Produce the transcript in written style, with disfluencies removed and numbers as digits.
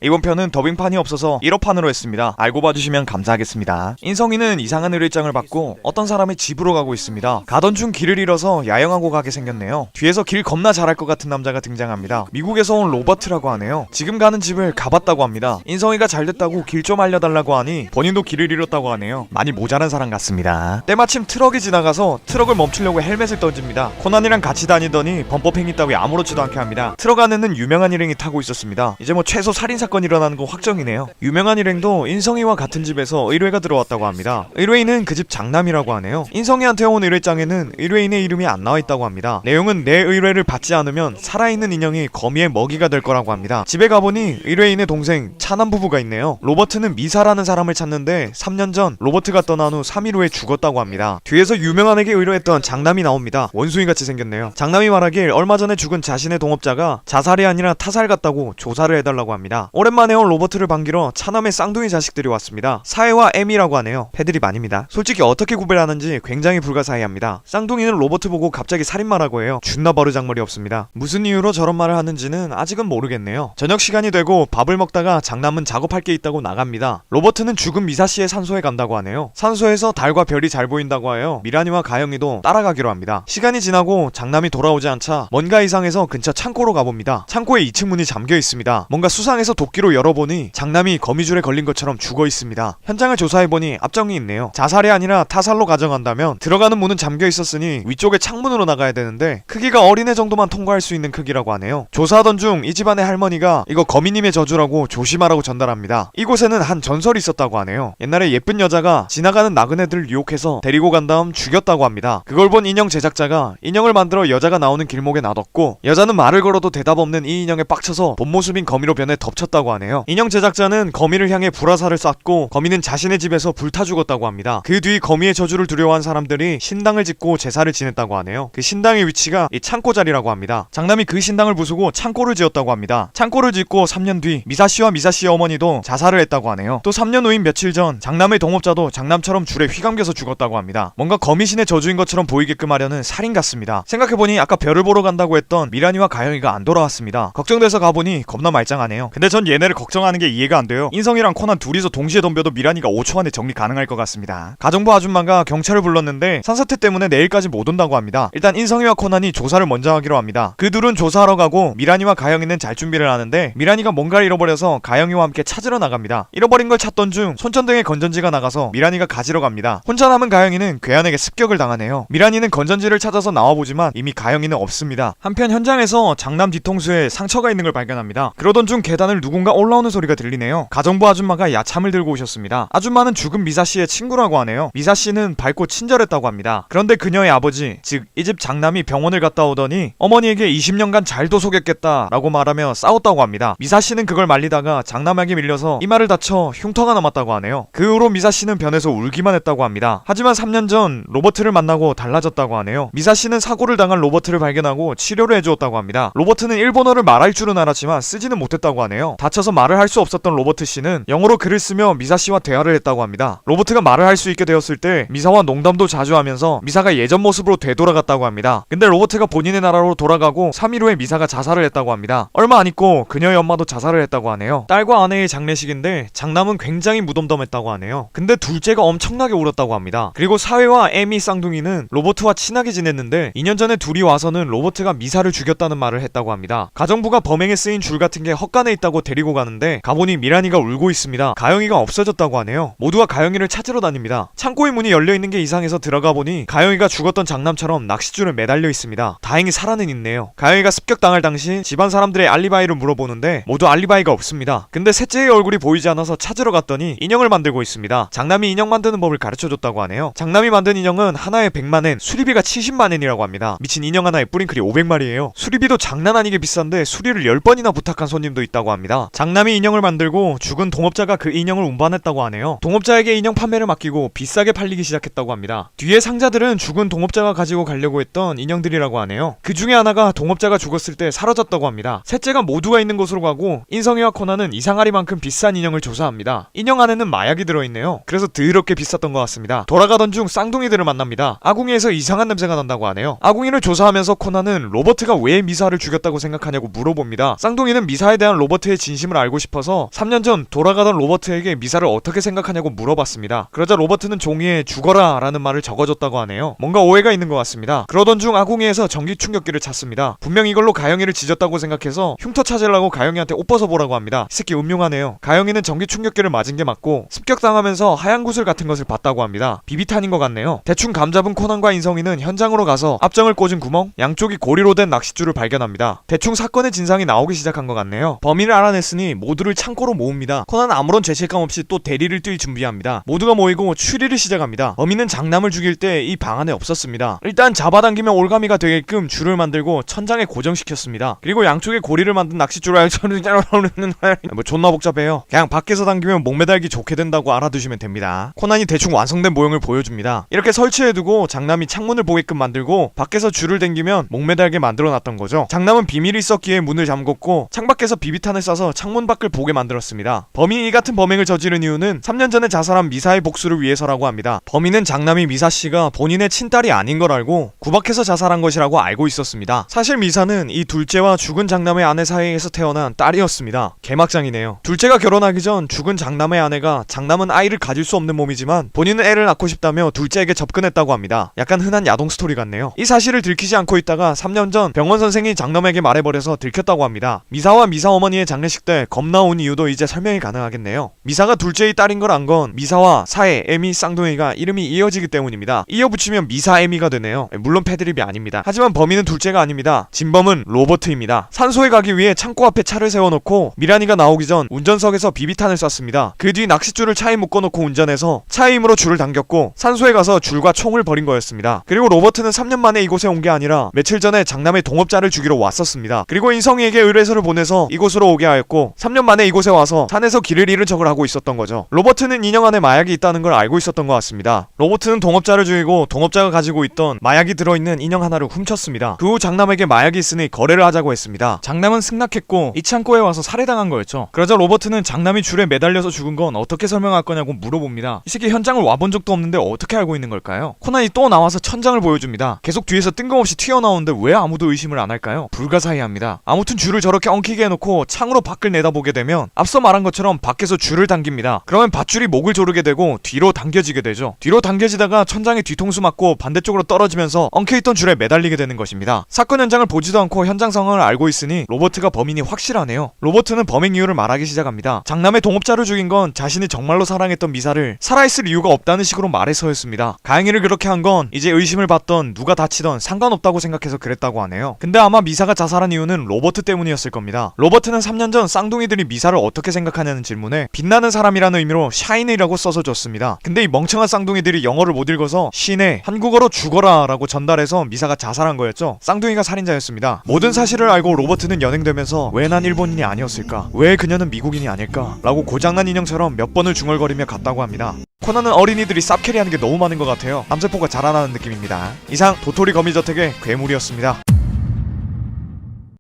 이번 편은 더빙판이 없어서 1어판으로 했습니다. 알고 봐주시면 감사하겠습니다. 인성이는 이상한 의뢰장을 받고 어떤 사람의 집으로 가고 있습니다. 가던 중 길을 잃어서 야영하고 가게 생겼네요. 뒤에서 길 겁나 잘할 것 같은 남자가 등장합니다. 미국에서 온 로버트라고 하네요. 지금 가는 집을 가봤다고 합니다. 인성이가 잘됐다고 길 좀 알려달라고 하니 본인도 길을 잃었다고 하네요. 많이 모자란 사람 같습니다. 때마침 트럭이 지나가서 트럭을 멈추려고 헬멧을 던집니다. 코난이랑 같이 다니더니 범법행위 따위 아무렇지도 않게 합니다. 트럭 안에는 유명한 일행이 타고 있었습니다. 이제 뭐 최소 살인사건이 일어나는 거 확정이네요. 유명한 일행도 인성이와 같은 집에서 의뢰가 들어왔다고 합니다. 의뢰인은 그 집 장남이라고 하네요. 인성이한테 온 의뢰장에는 의뢰인의 이름이 안 나와있다고 합니다. 내용은 내 의뢰를 받지 않으면 살아있는 인형이 거미의 먹이가 될 거라고 합니다. 집에 가보니 의뢰인의 동생 차남 부부가 있네요. 로버트는 미사라는 사람을 찾는데 3년 전 로버트가 떠난 후 3일 후에 죽었다고 합니다. 뒤에서 유명한에게 의뢰했던 장남이 나옵니다. 원숭이같이 생겼네요. 장남이 말하길 얼마 전에 죽은 자신의 동업자가 자살이 아니라 타살 같다고 조사를 해달라고 합니다. 오랜만에 온 로버트를 반기러 차남의 쌍둥이 자식들이 왔습니다. 사해와 에미라고 하네요. 패드립 아닙니다. 솔직히 어떻게 구별하는지 굉장히 불가사의합니다. 쌍둥이는 로버트 보고 갑자기 살인마라고 해요. 존나 버르장머리 없습니다. 무슨 이유로 저런 말을 하는지는 아직은 모르겠네요. 저녁 시간이 되고 밥을 먹다가 장남은 작업할 게 있다고 나갑니다. 로버트는 죽은 미사씨의 산소에 간다고 하네요. 산소에서 달과 별이 잘 보인다고 하여 미란이와 가영이도 따라가기로 합니다. 시간이 지나고 장남이 돌아오지 않자 뭔가 이상해서 근처 창고로 가봅니다. 창고에 2층 문이 잠겨 있습니다. 뭔가 수상해서 도끼로 열어보니 장남이 거미줄에 걸린 것처럼 죽어 있습니다. 현장을 조사해보니 압정이 있네요. 자살이 아니라 타살로 가정한다면 들어가는 문은 잠겨 있었으니 위쪽에 창문으로 나가야 되는데 크기가 어린애 정도만 통과할 수 있는 크기라고 하네요. 조사하던 중 이 집안의 할머니가 이거 거미님의 저주라고 조심하라고 전달합니다. 이곳에는 한 전설이 있었다고 하네요. 옛날에 예쁜 여자가 지나가는 나그네들을 유혹해서 데리고 간 다음 죽였다고 합니다. 그걸 본 인형 제작자가 인형을 만들어 여자가 나오는 길목에 놔뒀고 여자는 말을 걸어도 대답 없는 이 인형에 빡쳐서 본 모습인 거미로 변해 덮쳤다고 하네요. 인형 제작자는 거미를 향해 불화살을 쐈고 거미는 자신의 집에서 불타 죽었다고 합니다. 그 뒤 거미의 저주를 두려워한 사람들이 신당을 짓고 제사를 지냈다고 하네요. 그 신당의 위치가 이 창고 자리라고 합니다. 장남이 그 신당을 부수고 창고를 지었다고 합니다. 창고를 짓고 3년 뒤 미사씨와 미사씨의 어머니도 자살을 했다고 하네요. 또 3년 후인 며칠 전 장남의 동업자도 장남처럼 줄에 휘감겨서 죽었다고 합니다. 뭔가 거미신의 저주인 것처럼 보이게끔 하려는 살인 같습니다. 생각해보니 아까 별을 보러 간다고 했던 미란이와 가영이가 안 돌아왔습니다. 걱정돼서 가보니 겁나 말짱하네요. 근데 전 얘네를 걱정하는 게 이해가 안 돼요. 인성이랑 코난 둘이서 동시에 덤벼도 미란이가 5초 안에 정리 가능할 것 같습니다. 가정부 아줌마가 경찰을 불렀는데 산사태 때문에 내일까지 못 온다고 합니다. 일단 인성이와 코난이 조사를 먼저 하기로 합니다. 그 둘은 조사하러 가고 미란이와 가영이는 잘 준비를 하는데 미란이가 뭔가를 잃어버려서 가영이와 함께 찾으러 나갑니다. 잃어버린 걸 찾던 중 손전등에 건전지가 나가서 미란이가 가지러 갑니다. 혼자 남은 가영이는 괴한에게 습격을 당하네요. 미란이는 건전지를 찾아서 나와보지만 이미 가영이는 없습니다. 한편 현장에서 장남 뒤통수에 상처가 있는 걸 발견합니다. 그러던 중 계단을 누군가 올라오는 소리가 들리네요. 가정부 아줌마가 야참을 들고 오셨습니다. 아줌마는 죽은 미사씨의 친구라고 하네요. 미사씨는 밝고 친절했다고 합니다. 그런데 그녀의 아버지, 즉 이 집 장남이 병원을 갔다 오더니 어머니에게 20년간 잘도 속였겠다 라고 말하며 싸웠다고 합니다. 미사씨는 그걸 말리다가 장남에게 밀려서 이마를 다쳐 흉터가 남았다고 하네요. 그 후로 미사씨는 변해서 울기만 했다고 합니다. 하지만 3년 전 로버트를 만나고 달라졌다고 하네요. 미사씨는 사고를 당한 로버트를 발견하고 치료를 해주었다고 합니다. 로버트는 일본어를 말할 줄은 알았지만 쓰지는 못했다고 하네요. 다쳐서 말을 할 수 없었던 로버트씨는 영어로 글을 쓰며 미사씨와 대화를 했다고 합니다. 로버트가 말을 할 수 있게 되었을 때 미사와 농담도 자주 하면서 미사가 예전 모습으로 되돌아갔다고 합니다. 근데 로버트가 본인의 나라로 돌아가고 3일 후에 미사가 자살을 했다고 합니다. 얼마 안 있고 그녀의 엄마도 자살을 했다고 하네요. 딸과 아내의 장례식인데 장남은 굉장히 무덤덤했다고 하네요. 근데 둘째가 엄청나게 울었다고 합니다. 그리고 사회와 에미 쌍둥이는 로버트와 친하게 지냈는데 2년 전에 둘이 와서는 로버트가 미사를 죽였다는 말을 했다고 합니다. 가정부가 범행에 쓰인 줄 같은 게 헛간에 있다고 데리고 가는데 가보니 미란이가 울고 있습니다. 가영이가 없어졌다고 하네요. 모두가 가영이를 찾으러 다닙니다. 창고의 문이 열려있는 게 이상해서 들어가 보니 가영이가 죽었던 장남처럼 낚싯줄에 매달려 있습니다. 다행히 살아는 있네요. 가영이가 습격당할 당시 집안 사람들의 알리바이를 물어보는데 모두 알리바이가 없습니다. 근데 셋째의 얼굴이 보이지 않아서 찾으러 갔더니 인형을 만들고 있습니다. 장남이 인형 만드는 법을 가르쳐줬다고 하네요. 장남이 만든 인형은 하나에 100만엔, 수리비가 70만엔이라고 합니다. 미친 인형 하나에 뿌링클이 500마리예요. 수리비도 장난 아니게 비싼데 수리를 10번이나 부탁한 손님도 있다고 합니다. 장남이 인형을 만들고 죽은 동업자가 그 인형을 운반했다고 하네요. 동업자에게 인형 판매를 맡기고 비싸게 팔리기 시작했다고 합니다. 뒤에 상자들은 죽은 동업자가 가지고 가려고 했던 인형들이라고 하네요. 그 중에 하나가 동업자가 죽었을 때 사라졌다고 합니다. 셋째가 모두가 있는 곳으로 가고 인성이와 코난은 이상하리만큼 비싼 인형을 조사합니다. 인형 안에는 마약이 들어있네요. 그래서 더럽게 비쌌던 것 같습니다. 돌아가던 중 쌍둥이들을 만납니다. 아궁이에서 이상한 냄새가 난다고 하네요. 아궁이를 조사하면서 코난은 로버트가 왜 미사를 죽였다고 생각하냐고 물어봅니다. 쌍둥이는 미사에 대한 로버트의 진심을 알고 싶어서 3년 전 돌아가던 로버트에게 미사를 어떻게 생각하냐고 물어봤습니다. 그러자 로버트는 종이에 죽어라 라는 말을 적어줬다고 하네요. 뭔가 오해가 있는 것 같습니다. 그러던 중 아궁이에서 전기 충격기를 찾습니다. 분명 이걸로 가영이를 찢었다고 생각해서 흉터 찾으려고 가영이한테 옷 벗어보라고 합니다. 이 새끼 음흉하네요. 가영이는 전기 충격기를 맞은 게 맞고 습격당하면서 하얀 구슬 같은 것을 봤다고 합니다. 비비탄인 것 같네요. 대충 감잡은 코난과 인성이는 현장으로 가서 앞정을 꽂은 구멍, 양쪽이 고리로 된 낚싯줄을 발견합니다. 대충 사건의 진상이 나오기 시작한 것 같네요. 범인을 알아냈으니 모두를 창고로 모읍니다. 코난은 아무런 죄책감 없이 또 대리를 뛸 준비합니다. 모두가 모이고 추리를 시작합니다. 범인은 장남을 죽일 때 이 방 안에 없었습니다. 일단 잡아당기면 올가미가 되게끔 줄을 만들고 천장에 고정시켰습니다. 그리고 양쪽에 고리를 만든 낚싯줄을 뭐 존나 복잡해요. 그냥 밖에서 당기면 목매달기 좋게 된다고 알아두시면 됩니다. 코난이 대충 완성된 모형을 보여줍니다. 이렇게 설치해두고 장남이 창문을 보게끔 만들고 밖에서 줄을 당기면 목매달게 만들어놨던 거죠. 장남은 비밀이 있었기에 문을 잠궜고 창밖에서 비비탄을 쏴서 창문 밖을 보게 만들었습니다. 범인이 이 같은 범행을 저지른 이유는 3년 전에 자살한 미사의 복수를 위해서라고 합니다. 범인은 장남이 미사씨가 본인의 친딸이 아닌 걸 알고 구박해서 자살한 것이라고 알고 있었습니다. 사실 미사는 이 둘째와 죽은 장남의 아내 사이에서 태어난 딸이었습니다. 개막장이네요. 둘째가 결혼하기 전 죽은 장남의 아내가 장남은 아이를 가질 수 없는 몸이지만 본인은 애를 낳고 싶다며 둘째에게 접근했다고 합니다. 약간 흔한 야동 스토리 같네요. 이 사실을 들키지 않고 있다가 3년 전 병원 선생이 장남에게 말해버려서 들켰다고 합니다. 미사와 미사 어머니의 장례식 때 겁나 온 이유도 이제 설명이 가능하겠네요. 미사가 둘째의 딸인 걸 안 건 미사와 사의 에미 쌍둥이가 이름이 이어지기 때문입니다. 이어붙이면 미사 에미가 되네요. 물론 패드립이 아닙니다. 하지만 범인은 둘째가 아닙니다. 진범은 로버트입니다. 산소에 가기 위해 창고 앞에 차를 세워놓고 미란이가 나오기 전 운전석에서 비비탄을 쐈습니다. 그 뒤 낚싯줄을 차에 묶어놓고 운전해서 차의 힘으로 줄을 당겼고 산소에 가서 줄과 총을 버린 거였습니다. 그리고 로버트는 3년 만에 이곳에 온 게 아니라 며칠 전에 장남의 동업자를 죽이러 왔었습니다. 그리고 인성이에게 의뢰서를 보내서 이곳으로 오게 하였고 3년 만에 이곳에 와서 산에서 길을 잃은 척을 하고 있었던 거죠. 로버트는 인형 안에 마약이 있다는 걸 알고 있었던 것 같습니다. 로버트는 동업자를 죽이고 동업자가 가지고 있던 마약이 들어있는 인형 하나를 훔쳤습니다. 그 후 장남에게 마약이 있으니 거래를 하자고 했습니다. 장남은 승낙했고 이 창고에 와서 살해당한 거였죠. 그러자 로버트는 장남이 줄에 매달려서 죽은 건 어떻게 설명할 거냐고 물어봅니다. 이 새끼 현장을 와본 적도 없는데 어떻게 알고 있는 걸까요? 코난이 또 나와서 천장을 보여줍니다. 계속 뒤에서 뜬금없이 튀어나오는데 왜 아무도 의심을 안 할까요? 불가사의합니다. 아무튼 줄을 저렇게 엉키게 해놓고 창으로 밖을 내다보게 되면 앞서 말한 것처럼 밖에서 줄을 당깁니다. 그러면 밧줄이 목을 조르게 되고 뒤로 당겨지게 되죠. 뒤로 당겨지다가 천장에 뒤통수 맞고 반대쪽으로 떨어지면서 엉켜있던 줄에 매달리게 되는 것입니다. 사건 현장을 보지도 않고 현장 상황을 알고 있으니 로버트가 범인이 확실하네요. 로버트는 범행 이유를 말하기 시작합니다. 장남의 동업자를 죽인 건 자신이 정말로 사랑했던 미사를 살아있을 이유가 없다는 식으로 말해서였습니다. 가영이를 그렇게 한 건 이제 의심을 받던 누가 다치던 상관없다고 생각해서 그랬다고 하네요. 근데 아마 미사가 자살한 이유는 로버트 때문이었을 겁니다. 로버트는 3년 전 쌍둥이들이 미사를 어떻게 생각하냐는 질문에 빛나는 사람이라는 의미로 샤이니라고 써서 줬습니다. 근데 이 멍청한 쌍둥이들이 영어를 못 읽어서 신에 한국어로 죽어라 라고 전달해서 미사가 자살한 거였죠. 쌍둥이가 살인자였습니다. 모든 사실을 알고 로버트는 연행되면서 왜 난 일본인이 아니었을까? 왜 그녀는 미국인이 아닐까? 라고 고장난 인형처럼 몇 번을 중얼거리며 갔다고 합니다. 코난은 어린이들이 쌉캐리하는 게 너무 많은 것 같아요. 남세포가 자라나는 느낌입니다. 이상 도토리 거미저택의 괴물이었습니다.